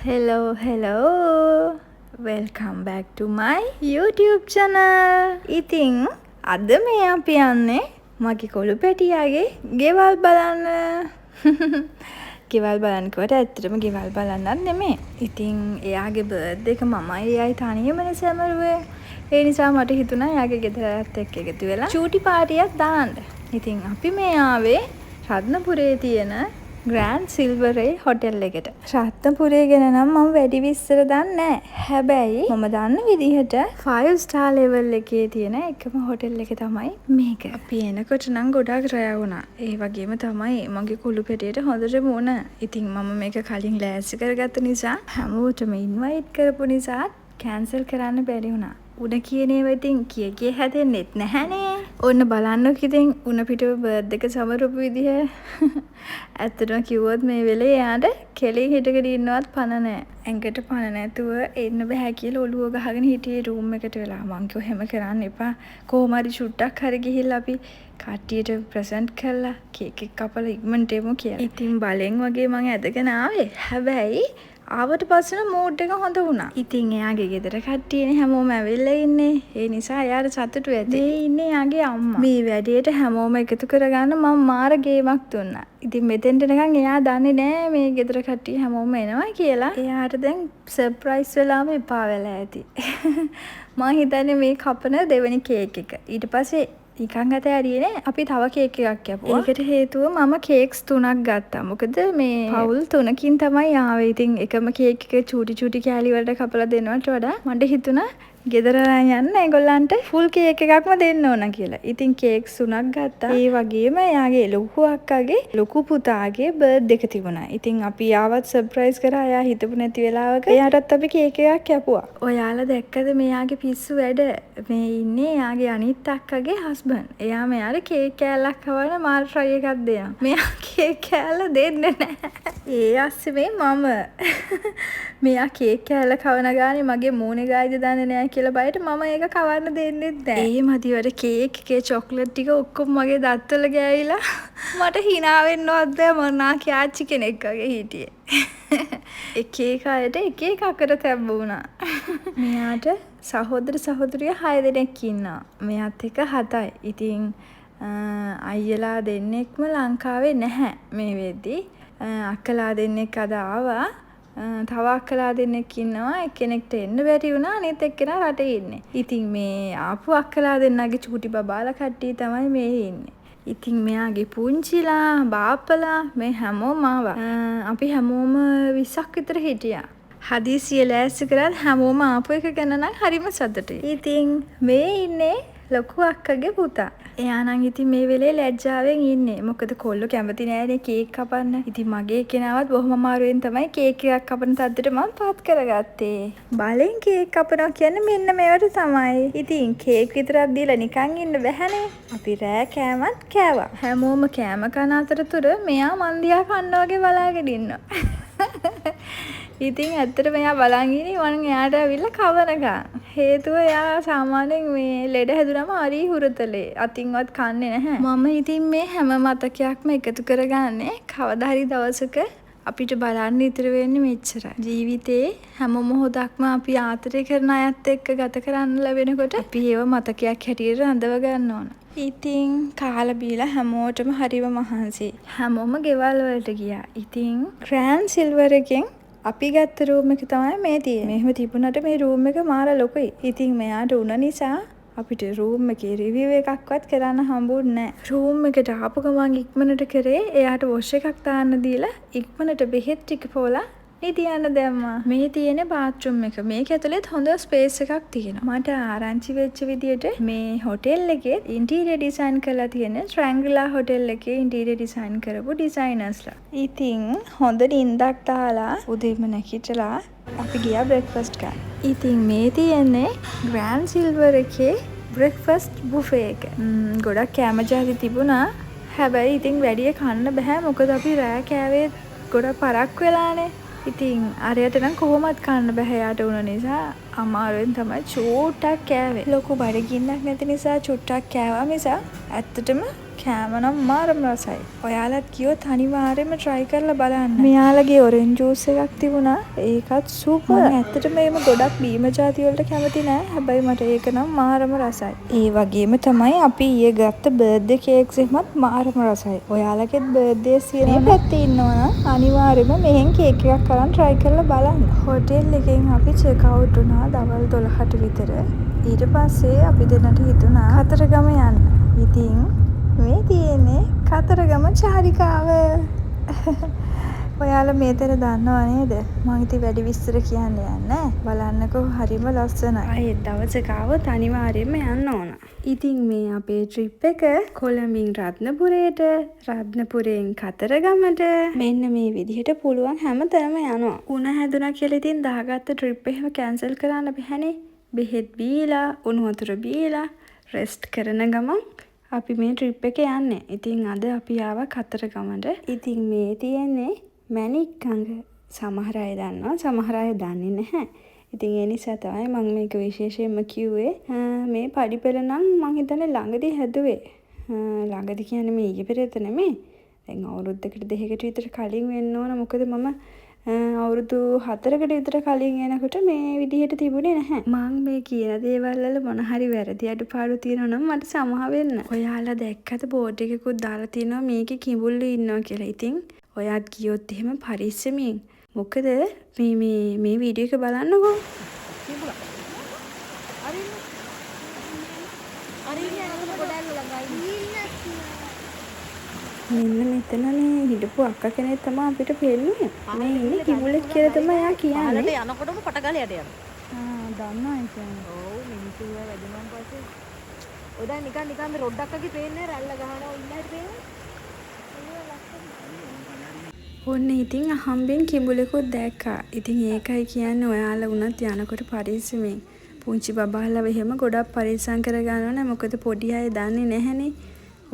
Hello. Welcome back to my YouTube channel. ඉතින් අද මේ අපි යන්නේ මගේ කොළු පැටියාගේ ගෙවල් බලන්න. ගෙවල් බලන්න කිව්වට ඇත්තටම ගෙවල් බලන්නත් නෙමෙයි. ඉතින් එයාගේ බර්ත්ඩේ එක මමයි එයයි තනියමනේ සැමරුවේ. ඒ නිසා මට හිතුණා එයාගේ ගෙදරත් එක්ක එකතු වෙලා චූටි පාටියක් දාන්න. ඉතින් අපි මේ ආවේ රත්නපුරේ තියෙන ග්‍රෑන්ඩ් සිල්වරේ හොටෙල් එකට. රත්නපුරේ ගැන නම් මම වැඩි විස්තර දන්නේ නැහැ. හැබැයි මම දන්න විදිහට 5 star level එකේ තියෙන එකම හොටෙල් එක තමයි මේක. අපි එනකොට නම් ගොඩාක් රැ වුණා. ඒ වගේම තමයි මගේ කුළු පෙටියට හොඳටම වුණ. ඉතින් මම මේක කලින් ලෑස්ති කරගත්ත නිසා හැමෝටම ඉන්වයිට් කරපු නිසා කැන්සල් කරන්න බැරි වුණා. උණ කියන ඒවා ඉතින් කිය හැදෙන්නෙත් නැහැනේ. ඔන්න බලන්නකො ඉතින් උණ පිටුව බර්ත්ඩේ එක සමරපු විදිහ. ඇත්තටම කිව්වොත් මේ වෙලේ එයාට කෙලින් හිටගෙන ඉන්නවත් පණ නැහැ. ඇඟට පණ නැතුව එන්න බෑ කියලා ඔළුව ගහගෙන හිටියේ රූම් එකට වෙලා. මං කිව්වා හැම කරන්න එපා. කොහොම හරි ෂුට්ටක් හරි ගිහිල්ලා අපි කට්ටියට ප්‍රසන්ට් කරලා කේක් එක කපලා ඉක්මනට එමු කියලා. ඉතින් බලෙන් වගේ මං ඇදගෙන ආවේ. හැබැයි ආවට පස්සෙ මූඩ් එක හොඳ වුණා. ඉතින් එයාගේ ගෙදර කට්ටියනේ හැමෝම ඇවිල්ලා ඉන්නේ. ඒ නිසා එයාට සතුටු ඇති. මේ ඉන්නේ එයාගේ අම්මා. මේ වැඩේට හැමෝම එකතු කරගන්න මම මාර ගේමක් දුන්නා. ඉතින් මෙතෙන්ට නිකන් එයා දන්නේ නෑ මේ ගෙදර කට්ටිය හැමෝම එනවා කියලා. එයාට දැන් සර්ප්‍රයිස් වෙලාම එපා වෙලා ඇති. මම හිතන්නේ මේ කපන දෙවෙනි කේක් එක. ඊට පස්සේ නිකන් අත ඇරියේ අපි තව කේක් එකක් කැපුවා. ඒකට හේතුව මම කේක්ස් 3ක් ගත්තා. මොකද මේ පවුල් 3කින් තමයි ආවේ. ඉතින් එකම කේක් එක චූටි කෑලි වලට කපලා දෙනවට වඩා මට හිතුණා ගෙදර යන්න ඒගොල්ලන්ට ෆුල් කේක් එකක්ම දෙන්න ඕන කියලා. ඉතින් කේක්ස් 3ක් ගත්තා. ඒ වගේම එයාගේ ලොකු අක්කාගේ ලොකු පුතාගේ බර්ත්ඩේ එක තිබුණා. ඉතින් අපි ආවත් සර්ප්‍රයිස් කරා. එයා හිතපු නැති වෙලාවක එයාටත් අපි කේක් එකක් කැපුවා. ඔයාලා දැක්කද මෙයාගේ පිස්සු වැඩ? මේ ඉන්නේ එයාගේ අනිත් අක්කගේ හස්බන්ඩ්. එයා මෙයාට කේක් කෑල්ලක් කවන මාල් ෆ්‍රයි එකක් දෙනවා. මෙයා කේක් කෑල්ල දෙන්නේ නැහැ. ඒ අස්සේ මම මෙයා කේක් කෑල්ල කවන ගානේ මගේ මූණේ ගායිද දන්නේ නැහැ කියලා බයට මම ඒක කවන්න දෙන්නෙත් නැහැ. ඒ මදිවට කේක් එකේ චොක්ලට් ටික ඔක්කොම මගේ දත්වල ගෑවිලා මට hina වෙන්නවත් බෑ. මොනා කියාච්චි කෙනෙක් වගේ හිටියේ. එක එක අයට එක එක අකට තැබුණා. මෙයාට සහෝදර සහෝදරිය 6 දෙනෙක් ඉන්නවා. මෙයාත් එක 7යි. ඉතින් අයියලා දෙන්නෙක්ම ලංකාවේ නැහැ මේ වෙද්දි. අක්කලා දෙන්නෙක් අද ආවා. තව අක්කලා දෙන්නෙක් ඉන්නවා. එක්කෙනෙක්ට එන්න බැරි වුණා. අනිත් එක්කෙනා රටේ ඉන්නේ. ඉතින් මේ ආපු අක්කලා දෙන්නගේ චූටි බබාලා කට්ටිය තමයි මේ ඉන්නේ. ඉතින් මෙයාගේ පුංචිලා බාප්පලා මේ හැමෝම ආවා. අපි හැමෝම 20ක් විතර හිටියා. හදිසියෙ ලෑස්ති කරලා හැමෝම ආපු එක ගැන නම් හරිම සතුටුයි. ඉතින් මේ ඉන්නේ ලොකු අක්කගේ පුතා. එයා නම් ඉතින් මේ වෙලේ ලැජ්ජාවෙන් ඉන්නේ. මොකද කොල්ලෝ කැමති නෑනේ කේක් කපන්න. ඉතින් මගේ කෙනාවත් බොහොම අමාරුවෙන් තමයි කේක් එකක් කපන තත්ත්වයට මම පාත් කරගත්තේ. බලෙන් කේක් කපනවා කියන්නේ මෙන්න මේවට තමයි. ඉතින් කේක් විතරක් දීලා නිකන් ඉන්න බැහැනේ. අපි රෑ කෑමත් කෑවා. හැමෝම කෑම කන අතරතුර මෙයා මන් දිහා කන්න වගේ බලාගෙන ඉන්නවා. ඉතින් ඇත්තට මෙයා බලන් ඉන්නේ මම එයාට ඇවිල්ලා කවනකම්. හේතුව එයා සාමාන්‍යයෙන් මේ ලෙඩ හැදුනම හරි හුරතලේ. අතින්වත් කන්නේ නැහැ. මම ඉතින් මේ හැම මතකයක්ම එකතු කරගන්නේ කවදා හරි දවසක අපිට බලන්න ඉතුරු වෙන්නේ මෙච්චරයි. ජීවිතේ හැම මොහොතක්ම අපි ආතරය කරන අයත් එක්ක ගත කරන්න ලැබෙනකොට අපි ඒව මතකයක් හැටියට රඳව ගන්න ඕන. ඉතින් කාලා බීලා හැමෝටම හරිම මහන්සි. හැමෝම ගෙවල් වලට ගියා. ඉතින් ග්‍රෑන්ඩ් සිල්වර් එකෙන් අපි ගත්ත රූම් එක තමයි මේ තියෙන්නේ. මෙහෙම තිබුණාට මේ රූම් එක මාර ලොකුයි. ඉතින් මෙයාට උන නිසා අපිට රූම් එකේ රිවිව් එකක්වත් කරන්න හම්බුන්නේ නැහැ. රූම් එකට ආපු ගමන් ඉක්මනට කරේ එයාට වොෂ් එකක් දාන්න දීලා ඉක්මනට බෙහෙත් ටික පොලා නිදියන්න දැම්මා. මේ තියෙන බාත්රූම් එක. මේක ඇතුළේ හොඳ ස්පේස් එකක් තියෙනවා. මට ආරංචි වෙච්ච විදියට මේ හොටෙල් එකේ ඉන්ටීරියර් ඩිසයින් කරලා තියෙන ට්‍රැන්ගුලර් හොටෙල් එකේ ඉන්ටීරියර් ඩිසයින් කරපු ඩිසයිනර්ස්ලා. ඉතින් හොඳ නිින්දක් දාලා උදේම නැගිටලා අපි ගියා බ්‍රෙක්ෆාස්ට් ගන්න. ඉතින් මේ තියෙන්නේ ග්‍රෑන්ඩ් සිල්වර් එකේ බ්‍රෙක්ෆාස්ට් බුෆේ එක. ගොඩක් කැම ජාති තිබුණා. හැබැයි ඉතින් වැඩිය කන්න බෑ. මොකද අපි රෑ කෑවේ ගොඩක් පරක් වෙලානේ. ඉතින් අරයට නම් කොහොමත් කන්න බෑ. යාට උන නිසා අමාරුවෙන් තමයි චූට්ටක් කෑවේ. ලොකු බඩගින්නක් නැති නිසා චුට්ටක් කෑවා මිස ඇත්තටම කෑම නම් මාරම රසයි. ඔයාලත් ගියොත් අනිවාර්යයෙන්ම try කරලා බලන්න. මෙයාලගේ orange juice එකක් තිබුණා. ඒකත් super. මම ඇත්තටම මේම ගොඩක් බීම ಜಾති වලට කැමති නෑ. හැබැයි මට ඒක නම් මාරම රසයි. ඒ වගේම තමයි අපි ඊයේ ගත්ත birthday cakes එකමත් මාරම රසයි. ඔයාලගෙත් birthdays තියෙනවා මේ පැත්තේ ඉන්නවා නම් අනිවාර්යයෙන්ම මෙහෙන් cake එකක් අරන් try කරලා බලන්න. හොටෙල් එකෙන් අපි check out වුණා දවල් 12ට විතර. ඊට පස්සේ අපි දෙන්නට හිතුණා කතරගම යන්න. ඉතින් මේ තියෙන්නේ කතරගම චාරිකාව. ඔයාලා මේතර දන්නව නේද? මම ඉතින් වැඩි විස්තර කියන්න යන්නේ. බලන්නකෝ හරිම ලස්සනයි. ආයේ දවසක ආවොත් අනිවාර්යයෙන්ම යන්න ඕන. ඉතින් මේ අපේ ට්‍රිප් එක කොළඹින් රත්නපුරයට, රත්නපුරයෙන් කතරගමට මෙන්න මේ විදිහට පුළුවන් හැමතැනම යනවා. උණ හැදුනා කියලා ඉතින් දාගත්ත ට්‍රිප් එහෙම කැන්සල් කරන්න බැහැනේ. බෙහෙත් බීලා, උණු වතුර බීලා, රෙස්ට් කරන ගමන් අපි මේ ට්‍රිප් එක යන්නේ. ඉතින් අද අපි ආවා කතරගමට. ඉතින් මේ තියෙන්නේ මැණික් අඟ. සමහර අය දන්නවා, සමහර අය දන්නේ නැහැ. ඉතින් ඒ නිසා තමයි මම මේක විශේෂයෙන්ම කිව්වේ. මේ පඩිපෙළ නම් මං හිතන්නේ ළඟදී හැදුවේ. ළඟදී කියන්නේ මේ ඊයේ පෙරේද නෙමෙයි. දැන් අවුරුද්දකට දෙකකට විතර කලින් වෙන්න ඕන. මොකද මම අවුරුදු 4කට විතර කලින් එනකොට මේ විදිහට තිබුණේ නැහැ. මම මේ කියන දේවල් වල මොන හරි වැරදි අඩුපාඩු තියෙනවා නම් මට සමහ වෙන්න. ඔයාලා දැක්කද බෝඩ් එකකුත් දාලා තියෙනවා මේකේ කිඹුල්ලු ඉන්නවා කියලා. ඉතින් ඔයාත් ගියොත් එහෙම පරිස්සමින්. මොකද මේ වීඩියෝ එක බලන්නකෝ. කිඹුලා. මෙන්න මෙතනනේ හිටපු අක්කා කෙනෙක් තමයි අපිට පෙන්නේ. මේ ඉන්නේ කිඹුලෙක් කියලා තමයි යා කියන්නේ. අරට යනකොටම පටගාලයට යනවා. දන්නවා ඒ කියන්නේ. ඔව් මිනිස්සු වැඩිමන් පස්සේ ඔය දැන් නිකන් මේ රොඩ්ඩක් වගේ පේන්නේ රැල්ල ගහනවා ඉන්නයි පේන්නේ. ඔන්න ඉතින් අහම්බෙන් කිඹුලෙකුත් දැක්කා. ඉතින් ඒකයි කියන්නේ ඔයාලා වුණත් යනකොට පරිස්සමෙන්. පුංචි බබාලා එහෙම ගොඩක් පරිස්සම් කරගන්නවා නේ. මොකද පොඩි අය දන්නේ නැහනේ.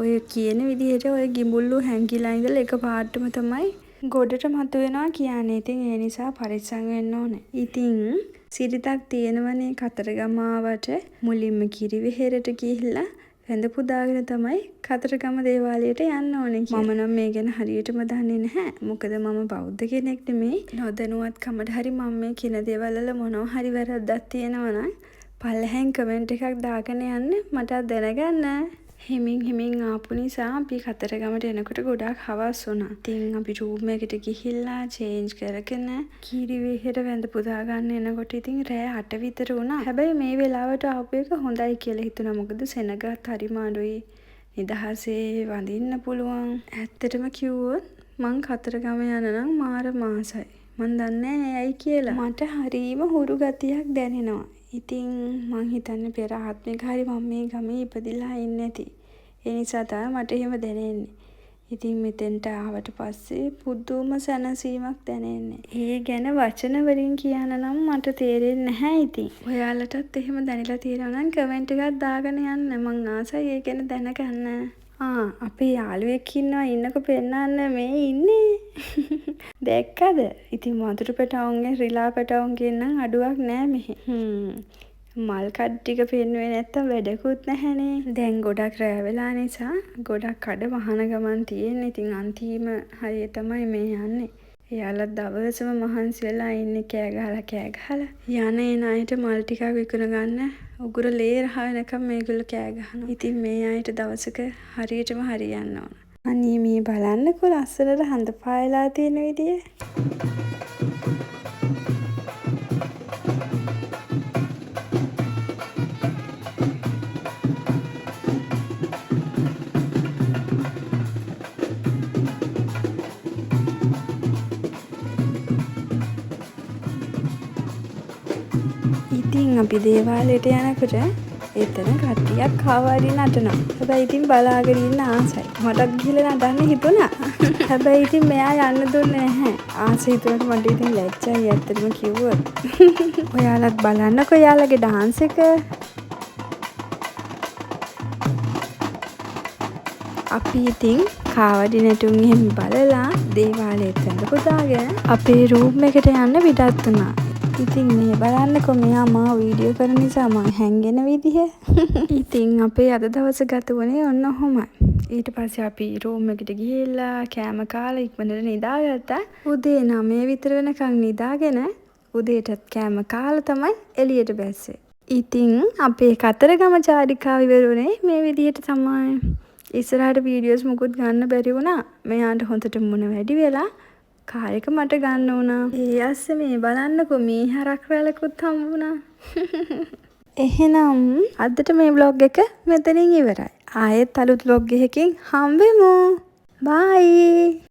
ඔය කියන විදිහට ඔය ගිඹුල්ලු හැංගිලා ඉඳලා එක පාටම තමයි ගොඩට මතුවෙනවා කියන්නේ. ඉතින් ඒ නිසා පරිස්සම් වෙන්න ඕනේ. ඉතින් සිරිතක් තියෙනවනේ කතරගම ආවට මුලින්ම කිරිවෙහෙරට ගිහිල්ලා වැඳ පුදාගෙන තමයි කතරගම දේවාලයට යන්න ඕනේ කියලා. මම නම් මේ ගැන හරියටම දන්නේ නැහැ. මොකද මම බෞද්ධ කෙනෙක් නෙමෙයි. නොදැනුවත්කමට හරි මම මේ කියන දේවල් වල මොනවා හරි වැරද්දක් තියෙනවා නම් පල්ලෙහෙන් කමෙන්ට් එකක් දාගෙන යන්න මට දැනගන්න. හිමින් ආපු නිසා අපි කතරගමට එනකොට ගොඩාක් හවස් වුණා. ඉතින් අපි රූම් එකට ගිහිල්ලා චේන්ජ් කරගෙන කිරිවෙහෙර වැඳ පුදා ගන්න එනකොට ඉතින් රෑ 8 විතර වුණා. හැබැයි මේ වෙලාවට ආපු එක හොඳයි කියලා හිතුණා. මොකද සෙනගත් හරිම අඩුයි. නිදහසේ වඳින්න පුළුවන්. ඇත්තටම කිව්වොත් මං කතරගම යන නම් මාර මාසයි. මං දන්නේ නැහැ ඇයි කියලා. මට හරීම හුරු ගතියක් දැනෙනවා. ඉතින් මං හිතන්නේ පෙර ආත්මික හරි මම මේ ගමේ ඉපදිලා ඉන්නේ නැති. ඒ නිසා තමයි මට එහෙම දැනෙන්නේ. ඉතින් මෙතෙන්ට ආවට පස්සේ පුදුම සැනසීමක් දැනෙන්නේ. ඒ ගැන වචන වලින් කියන්න නම් මට තේරෙන්නේ නැහැ ඉතින්. ඔයාලටත් එහෙම දැනෙලා තියෙනවා නම් කමෙන්ට් එකක් දාගෙන යන්න. මං ආසයි ඒ ගැන දැනගන්න. අපේ යාළුවෙක් ඉන්නවා ඉන්නකො පෙන්නන්න මේ ඉන්නේ. දැක්කද? ඉතින් වතුර පැටවුන්ගේ රිලා පැටවුන්ගේ නම් අඩුවක් නෑ මෙහෙ. මල් කඩ ටික පෙන්නුවේ නැත්තම් වැඩකුත් නැහැනේ. දැන් ගොඩක් රෑ වෙලා නිසා ගොඩක් කඩ වහන ගමන් තියෙන්නේ. ඉතින් අන්තිම හරිය තමයි මේ යන්නේ. එයාලා දවසම මහන්සි වෙලා ඉන්නේ කෑ ගහලා. යන එන අයට මල් ටිකක් විකුණ ගන්න උගුර ලේ රහ වෙනකම් මේගොල්ලෝ කෑ ගහනවා. ඉතින් මේ අයට දවසක හරියටම හරියන්න ඕන. අනේ මේ බලන්නකෝ ලස්සනට හඳ පායලා තියෙන විදිය. ඉතින් අපි දේවාලයට යනකොට එතන කට්ටියක් කාවාඩි නටනවා. හැබැයි ඉතින් බලාගෙන ඉන්න ආසයි. මටත් ගිහලා නටන්න හිතුණා. හැබැයි ඉතින් මෙයා යන්න දුන්නේ නැහැ. ආස හිතුවට මට ඉතින් ලැජ්ජයි ඇත්තටම කිව්වොත්. ඔයාලත් බලන්නකෝ යාළගේ ඩාන්ස් එක. අපි ඉතින් කාවඩි නැටුම් එහෙම බලලා දේවාලයට ඇඳ පුදාගෙන අපේ රූම් එකට යන්න පිටත් වුණා. ඉතින් මේ බලන්නකො මෙයා මාව වීඩියෝ කරන නිසා මම හැංගෙන විදිහ. ඉතින් අපේ අද දවස ගත වුණේ ඔන්න ඔහොමයි. ඊට පස්සේ අපි රූම් එකට ගිහිල්ලා කෑම කාලා ඉක්මනට නිදාගත්තා. උදේ 9 විතර වෙනකන් නිදාගෙන උදේටත් කෑම කාලා තමයි එළියට බැස්සේ. ඉතින් අපේ කතරගම චාරිකාව ඉවරුනේ මේ විදිහට තමයි. ඉස්සරහට වීඩියෝස් මුකුත් ගන්න බැරි වුණා. මෙයාට හොඳට මුණ වැඩි වෙලා කාර් එක මට ගන්න වුණා. ඒ අස්සේ මේ බලන්නකෝ මේ හරක් රැලකුත් හම්බුණා. එහෙනම් අදට මේ vlog එක මෙතනින් ඉවරයි. ආයෙත් අලුත් vlog එකකින් හම්බෙමු. බයි.